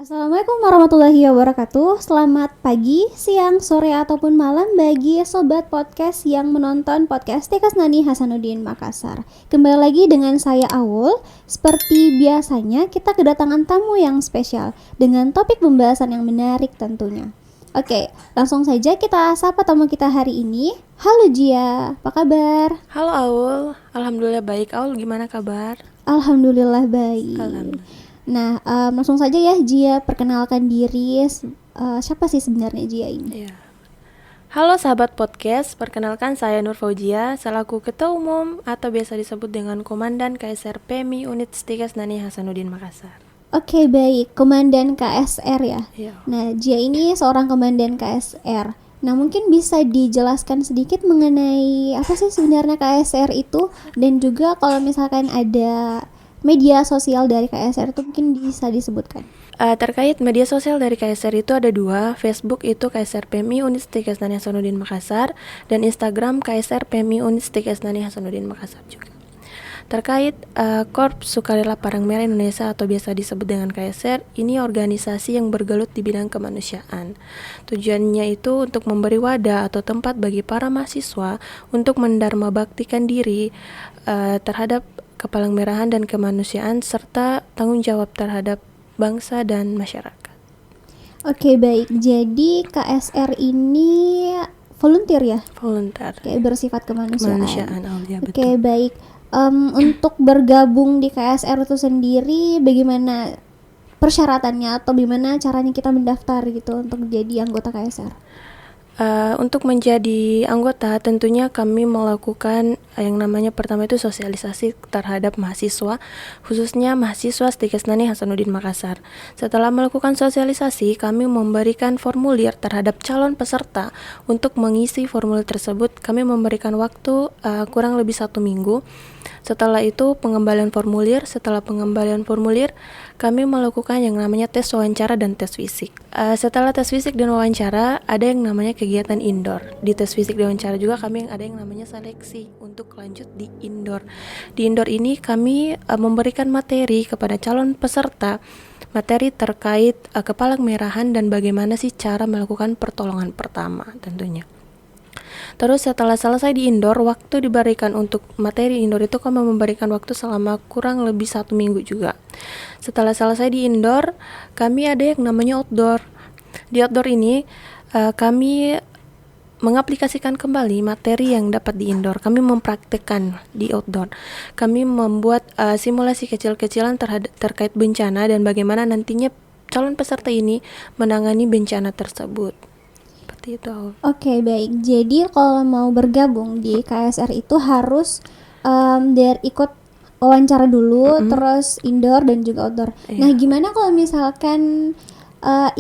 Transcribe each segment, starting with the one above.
Assalamualaikum warahmatullahi wabarakatuh. Selamat pagi, siang, sore, ataupun malam bagi sobat podcast yang menonton podcast Tikas Nani Hasanuddin Makassar. Kembali lagi dengan saya Aul. Seperti biasanya kita kedatangan tamu yang spesial dengan topik pembahasan yang menarik tentunya. Oke, langsung saja kita sapa tamu kita hari ini. Halo Jia, apa kabar? Halo Aul, alhamdulillah baik. Aul gimana kabar? Alhamdulillah baik. Alhamdulillah. Nah, langsung saja ya Jia, perkenalkan diri. Siapa sih sebenarnya Jia ini? Iya. Halo sahabat podcast, perkenalkan saya Nur Fauzia, selaku Ketua Umum atau biasa disebut dengan Komandan KSR PMI Unit Tikas Nani Hasanuddin Makassar. Oke, baik, Komandan KSR ya. Iya. Nah, Jia ini seorang Komandan KSR. Nah, mungkin bisa dijelaskan sedikit mengenai apa sih sebenarnya KSR itu, dan juga kalau misalkan ada media sosial dari KSR itu mungkin bisa disebutkan. Terkait media sosial dari KSR itu ada dua, Facebook itu KSR PMI Unit Tikas Nani Hasanuddin Makassar, dan Instagram KSR PMI Unit Tikas Nani Hasanuddin Makassar juga. Terkait Korps Sukarela Parang Merah Indonesia atau biasa disebut dengan KSR, ini organisasi yang bergelut di bidang kemanusiaan. Tujuannya itu untuk memberi wadah atau tempat bagi para mahasiswa untuk mendharma baktikan diri terhadap kepalang merahan dan kemanusiaan serta tanggung jawab terhadap bangsa dan masyarakat. Oke, baik. Jadi KSR ini volunteer ya? Volunteer. Kayak bersifat kemanusiaan. Ya, betul. Oke, baik. Untuk bergabung di KSR itu sendiri, bagaimana persyaratannya atau bagaimana caranya kita mendaftar gitu untuk jadi anggota KSR? Untuk menjadi anggota tentunya kami melakukan yang namanya pertama itu sosialisasi terhadap mahasiswa, khususnya mahasiswa Tikas Nani Hasanuddin Makassar. Setelah melakukan sosialisasi, kami memberikan formulir terhadap calon peserta. Untuk mengisi formulir tersebut, kami memberikan waktu kurang lebih 1 minggu. Setelah itu pengembalian formulir. Setelah pengembalian formulir, kami melakukan yang namanya tes wawancara dan tes fisik. Setelah tes fisik dan wawancara, ada yang namanya kegiatan indoor. Di tes fisik dan wawancara juga kami ada yang namanya seleksi untuk lanjut di indoor. Di indoor ini kami memberikan materi kepada calon peserta, materi terkait kepalang merahan dan bagaimana sih cara melakukan pertolongan pertama tentunya. Terus setelah selesai di indoor, waktu diberikan untuk materi indoor itu kami memberikan waktu selama kurang lebih 1 minggu juga. Setelah selesai di indoor, kami ada yang namanya outdoor. Di outdoor ini kami mengaplikasikan kembali materi yang dapat di indoor. Kami mempraktikkan di outdoor. Kami membuat simulasi kecil-kecilan terkait bencana dan bagaimana nantinya calon peserta ini menangani bencana tersebut. Itu. Oke, baik. Jadi kalau mau bergabung di KSR itu harus ikut wawancara dulu, terus indoor dan juga outdoor. Iya. Nah, gimana kalau misalkan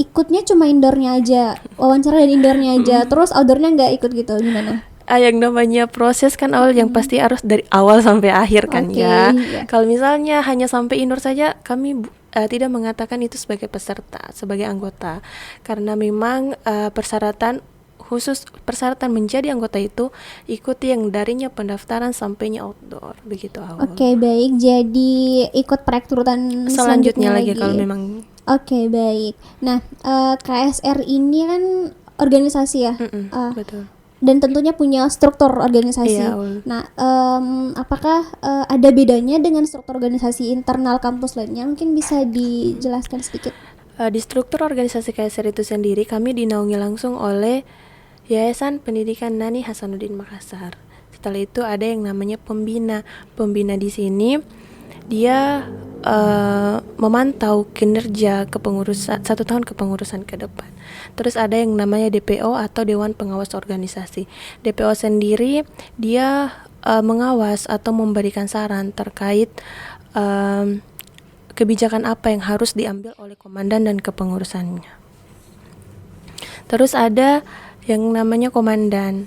ikutnya cuma indoornya aja, wawancara dan indoornya aja, terus outdoornya nggak ikut gitu, gimana? Yang namanya proses kan awal yang pasti harus dari awal sampai akhir kan. Iya. Kalau misalnya hanya sampai indoor saja, kami tidak mengatakan itu sebagai peserta, sebagai anggota, karena memang persyaratan menjadi anggota itu ikuti yang darinya pendaftaran sampainya outdoor, begitu awal. Oke, baik. Jadi ikut perekrutan selanjutnya lagi kalau memang. Oke, baik. Nah, KSR ini kan organisasi ya. Betul. Dan tentunya punya struktur organisasi. Iya, nah, apakah ada bedanya dengan struktur organisasi internal kampus lainnya? Mungkin bisa dijelaskan sedikit. Di struktur organisasi KSR itu sendiri, kami dinaungi langsung oleh Yayasan Pendidikan Nani Hasanuddin Makassar. Setelah itu ada yang namanya pembina. Pembina di sini dia memantau kinerja kepengurusan 1 tahun kepengurusan ke depan. Terus ada yang namanya DPO atau Dewan Pengawas Organisasi. DPO sendiri dia mengawas atau memberikan saran terkait kebijakan apa yang harus diambil oleh komandan dan kepengurusannya. Terus ada yang namanya komandan,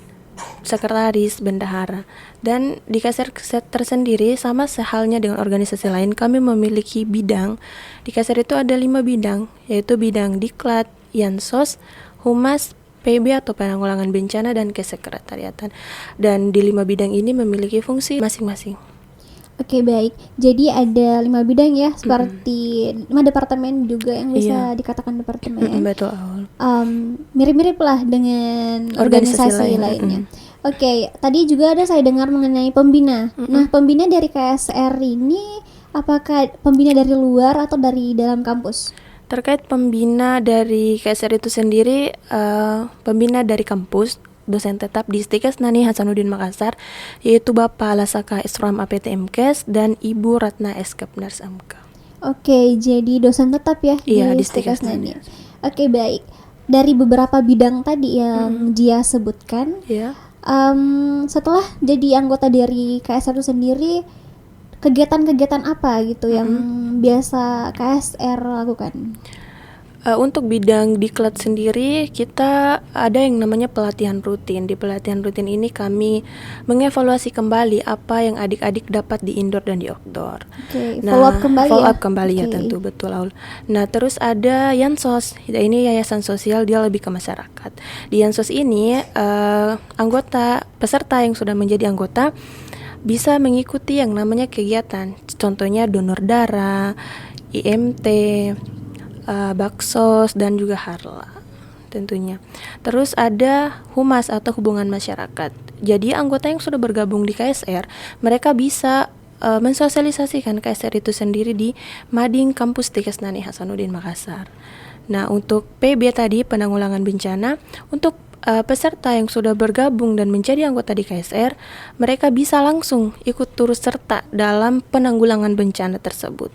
sekretaris, bendahara. Dan di KSR tersendiri sama sehalnya dengan organisasi lain, kami memiliki bidang. Di KSR itu ada 5 bidang, yaitu bidang Diklat, Yansos, Humas, PB atau penanggulangan bencana, dan kesekretariatan. Dan di 5 bidang ini memiliki fungsi masing-masing. Oke, baik. Jadi ada 5 bidang ya, seperti 5 departemen juga yang bisa Iya. dikatakan departemen. Betul, Aul. Mirip-mirip lah dengan Organisasi organisasi lain. lainnya. Oke, tadi juga ada saya dengar mengenai pembina. Nah, pembina dari KSR ini apakah pembina dari luar atau dari dalam kampus? Terkait pembina dari KSR itu sendiri, pembina dari kampus, dosen tetap di STIKes Nani Hasanuddin Makassar, yaitu Bapak Lasaka Esram APTMKes dan Ibu Ratna Eskepners MK. Oke, jadi dosen tetap ya Iya, di di STIKes STIKes Nani. Nani. Oke, baik. Dari beberapa bidang tadi yang dia sebutkan, Ya. setelah jadi anggota dari KSR itu sendiri, kegiatan-kegiatan apa gitu yang biasa KSR lakukan? Untuk bidang diklat sendiri, kita ada yang namanya pelatihan rutin. Di pelatihan rutin ini kami mengevaluasi kembali apa yang adik-adik dapat di indoor dan di outdoor. Oke, follow up kembali follow ya? up kembali ya, Oke. tentu, betul, Aul. Nah, terus ada Yansos. Ini yayasan sosial, dia lebih ke masyarakat. Di Yansos ini anggota peserta yang sudah menjadi anggota bisa mengikuti yang namanya kegiatan. Contohnya donor darah, IMT, baksos, dan juga harla tentunya. Terus ada humas atau hubungan masyarakat. Jadi anggota yang sudah bergabung di KSR, mereka bisa mensosialisasikan KSR itu sendiri di Mading Kampus STIKes Nani Hasanuddin Makassar. Nah, untuk PB tadi, penanggulangan bencana, untuk peserta yang sudah bergabung dan menjadi anggota di KSR, mereka bisa langsung ikut turut serta dalam penanggulangan bencana tersebut.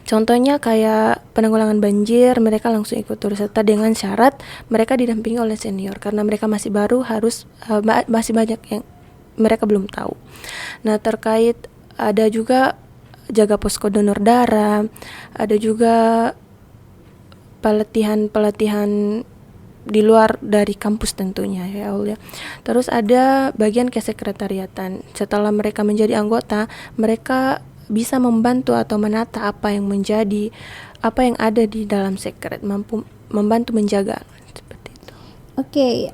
Contohnya kayak penanggulangan banjir, mereka langsung ikut turut serta dengan syarat mereka didampingi oleh senior, karena mereka masih baru, harus masih banyak yang mereka belum tahu. Nah, terkait ada juga jaga posko donor darah, ada juga pelatihan di luar dari kampus tentunya ya Allah. Terus ada bagian kesekretariatan. Setelah mereka menjadi anggota, mereka bisa membantu atau menata apa yang ada di dalam sekret, mampu membantu menjaga seperti itu. Oke,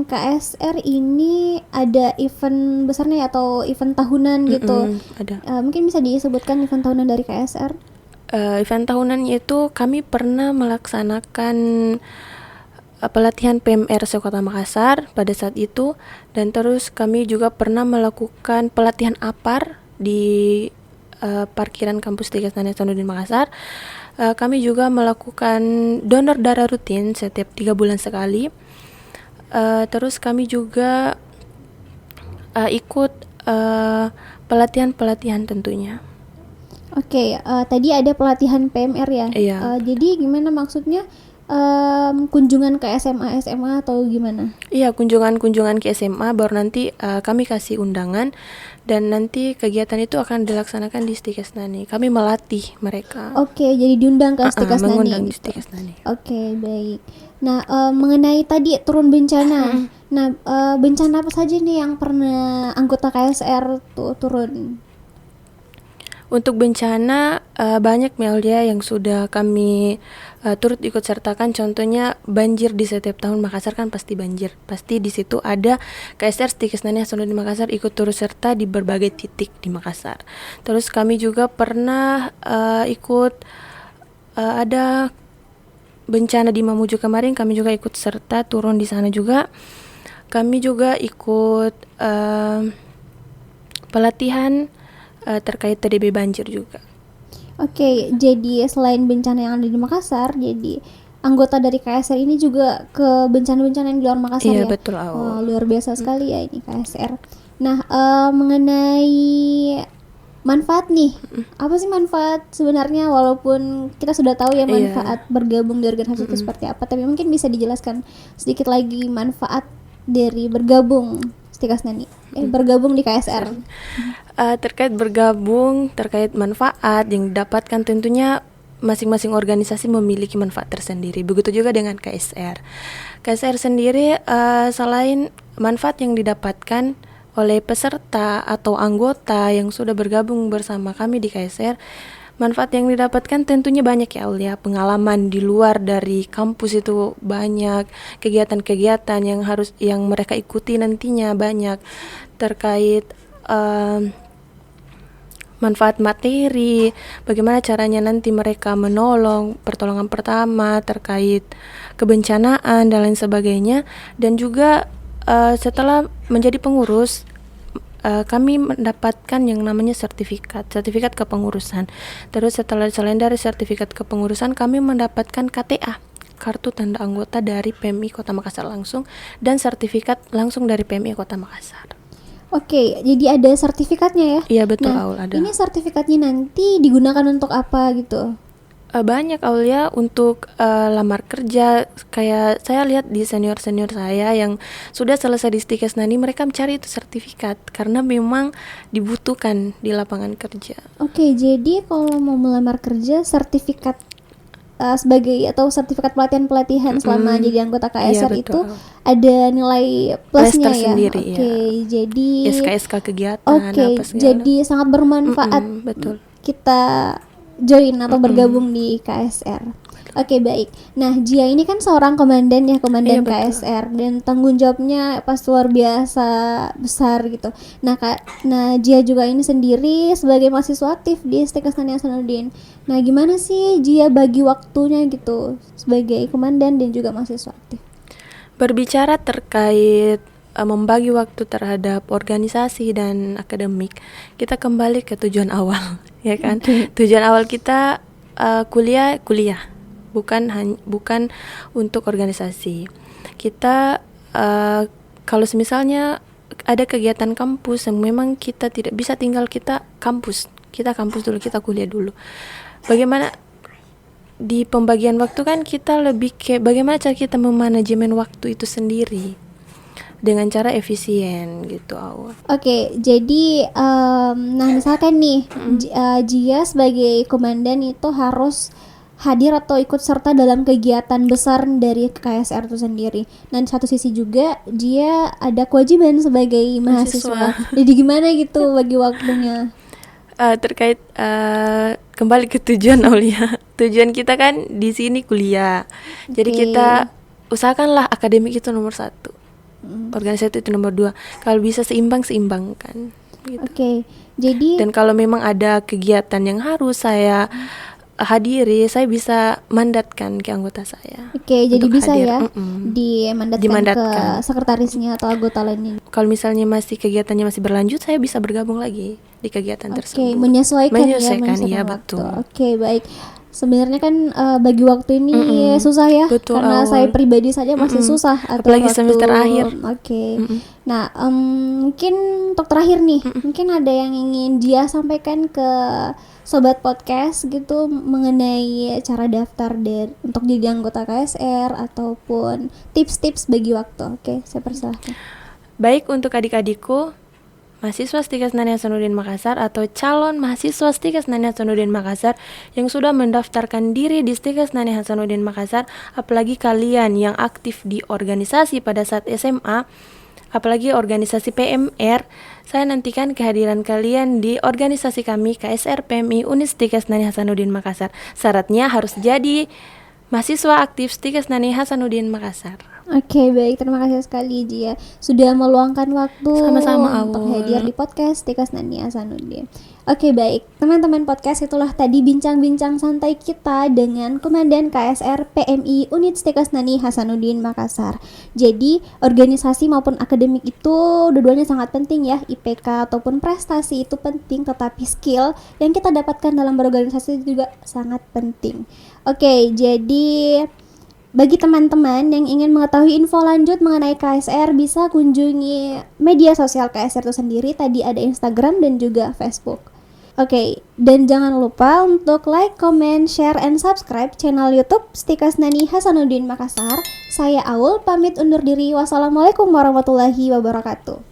KSR ini ada event besarnya atau event tahunan gitu. Ada. Mungkin bisa disebutkan event tahunan dari KSR? Event tahunan itu kami pernah melaksanakan pelatihan PMR Sekota Makassar pada saat itu, dan terus kami juga pernah melakukan pelatihan APAR di parkiran kampus STIKes Nani Hasanuddin Makassar. Kami juga melakukan donor darah rutin setiap 3 bulan sekali. Terus kami juga ikut pelatihan tentunya. Oke, tadi ada pelatihan PMR ya? Iya. Jadi gimana maksudnya? Kunjungan ke SMA atau gimana? Iya, kunjungan ke SMA, baru nanti kami kasih undangan, dan nanti kegiatan itu akan dilaksanakan di STIKes Nani. Kami melatih mereka. Oke, jadi diundang ke STIKes Nani. Mengundang di Gitu. STIKes Nani. Oke, baik. Nah, mengenai tadi turun bencana. Nah, bencana apa saja nih yang pernah anggota KSR tuh turun? Untuk bencana banyak Meldia yang sudah kami turut ikut sertakan. Contohnya banjir, di setiap tahun Makassar kan pasti banjir. Pasti di situ ada KSR STIKes Nani Hasanuddin Makassar ikut turut serta di berbagai titik di Makassar. Terus kami juga pernah ikut ada bencana di Mamuju kemarin, kami juga ikut serta turun di sana juga. Kami juga ikut pelatihan terkait TDB banjir juga. Oke, jadi selain bencana yang ada di Makassar, jadi anggota dari KSR ini juga ke bencana-bencana yang di luar Makassar Iya, ya? betul, Aul. Luar biasa sekali ya ini KSR. Nah, mengenai manfaat nih, apa sih manfaat sebenarnya, walaupun kita sudah tahu ya manfaat bergabung di organisasi itu seperti apa, tapi mungkin bisa dijelaskan sedikit lagi manfaat dari bergabung STIKes Nani, bergabung di KSR. Terkait bergabung, terkait manfaat yang didapatkan, tentunya masing-masing organisasi memiliki manfaat tersendiri. Begitu juga dengan KSR. KSR sendiri selain manfaat yang didapatkan oleh peserta atau anggota yang sudah bergabung bersama kami di KSR, manfaat yang didapatkan tentunya banyak ya Aulia. Pengalaman di luar dari kampus itu banyak, kegiatan-kegiatan yang mereka ikuti nantinya banyak, terkait manfaat materi, bagaimana caranya nanti mereka menolong, pertolongan pertama terkait kebencanaan dan lain sebagainya. Dan juga setelah menjadi pengurus, kami mendapatkan yang namanya sertifikat kepengurusan. Terus selain dari sertifikat kepengurusan, kami mendapatkan KTA, kartu tanda anggota dari PMI Kota Makassar langsung, dan sertifikat langsung dari PMI Kota Makassar. Oke, jadi ada sertifikatnya ya? Iya betul, Nah, Aul, ada. ini sertifikatnya nanti digunakan untuk apa gitu? Banyak, Aul, ya, untuk lamar kerja. Kayak saya lihat di senior-senior saya yang sudah selesai di Stikes Nani, mereka mencari itu sertifikat karena memang dibutuhkan di lapangan kerja. Oke, jadi kalau mau melamar kerja, sertifikat sebagai atau sertifikat pelatihan selama jadi anggota KSR Iya, itu betul. ada nilai plusnya ya. tersendiri, Oke, ya. jadi SKSK kegiatan oke, apa segala. jadi sangat bermanfaat Betul. kita join atau bergabung di KSR. Oke, baik. Nah, Jia ini kan seorang komandan ya, komandan Iya, betul. KSR, dan tanggung jawabnya pas luar biasa besar gitu. Nah, Jia juga ini sendiri sebagai mahasiswa aktif di Stikes Nani Hasanuddin. Nah, gimana sih Jia bagi waktunya gitu sebagai komandan dan juga mahasiswa aktif? Berbicara terkait membagi waktu terhadap organisasi dan akademik, kita kembali ke tujuan awal, ya kan? Tujuan awal kita kuliah, bukan untuk organisasi. Kita kalau misalnya ada kegiatan kampus yang memang kita tidak bisa tinggal, kita kampus dulu, kita kuliah dulu. Bagaimana di pembagian waktu kan kita lebih kayak bagaimana cara kita memanajemen waktu itu sendiri dengan cara efisien gitu, Aul. Oke, jadi nah misalkan nih Jia sebagai komandan itu harus hadir atau ikut serta dalam kegiatan besar dari KSR itu sendiri. Dan satu sisi juga dia ada kewajiban sebagai mahasiswa. Jadi gimana gitu bagi waktunya? Terkait kembali ke tujuan, Aulia. Tujuan kita kan di sini kuliah. Jadi kita usahakanlah akademik itu nomor 1. Organisasi itu nomor 2. Kalau bisa seimbangkan gitu. Oke. Jadi dan kalau memang ada kegiatan yang harus saya hadiri, saya bisa mandatkan ke anggota saya. Oke, jadi bisa hadir. ya dimandatkan ke sekretarisnya atau anggota lainnya. Kalau misalnya kegiatannya masih berlanjut, saya bisa bergabung lagi di kegiatan tersebut. Menyesuaikan ya, waktu. betul. Oke, baik. Sebenarnya kan bagi waktu ini susah ya, betul, karena saya pribadi saja masih susah apalagi waktu semester akhir. Oke. Nah, mungkin untuk terakhir nih, mungkin ada yang ingin dia sampaikan ke sobat podcast gitu mengenai cara daftar untuk jadi anggota KSR ataupun tips-tips bagi waktu. Oke, saya persilahkan. Baik, untuk adik-adikku mahasiswa Stikes Nani Hasanuddin Makassar atau calon mahasiswa Stikes Nani Hasanuddin Makassar yang sudah mendaftarkan diri di Stikes Nani Hasanuddin Makassar, apalagi kalian yang aktif di organisasi pada saat SMA, apalagi organisasi PMR, saya nantikan kehadiran kalian di organisasi kami KSR PMI Unit Stikes Nani Hasanuddin Makassar. Syaratnya harus jadi mahasiswa aktif Stikes Nani Hasanuddin Makassar. Oke, baik, terima kasih sekali Jia sudah meluangkan waktu Sama-sama, untuk hadir di podcast Stikes Nani Hasanuddin. Oke, baik, teman-teman podcast, itulah tadi bincang-bincang santai kita dengan Komandan KSR PMI Unit Stikes Nani Hasanuddin Makassar. Jadi, organisasi maupun akademik itu dua-duanya sangat penting ya. IPK ataupun prestasi itu penting, tetapi skill yang kita dapatkan dalam berorganisasi juga sangat penting. Oke, jadi bagi teman-teman yang ingin mengetahui info lanjut mengenai KSR, bisa kunjungi media sosial KSR itu sendiri. Tadi ada Instagram dan juga Facebook. Oke, dan jangan lupa untuk like, comment, share, and subscribe channel YouTube Stikes Nani Hasanuddin Makassar. Saya Aul, pamit undur diri. Wassalamualaikum warahmatullahi wabarakatuh.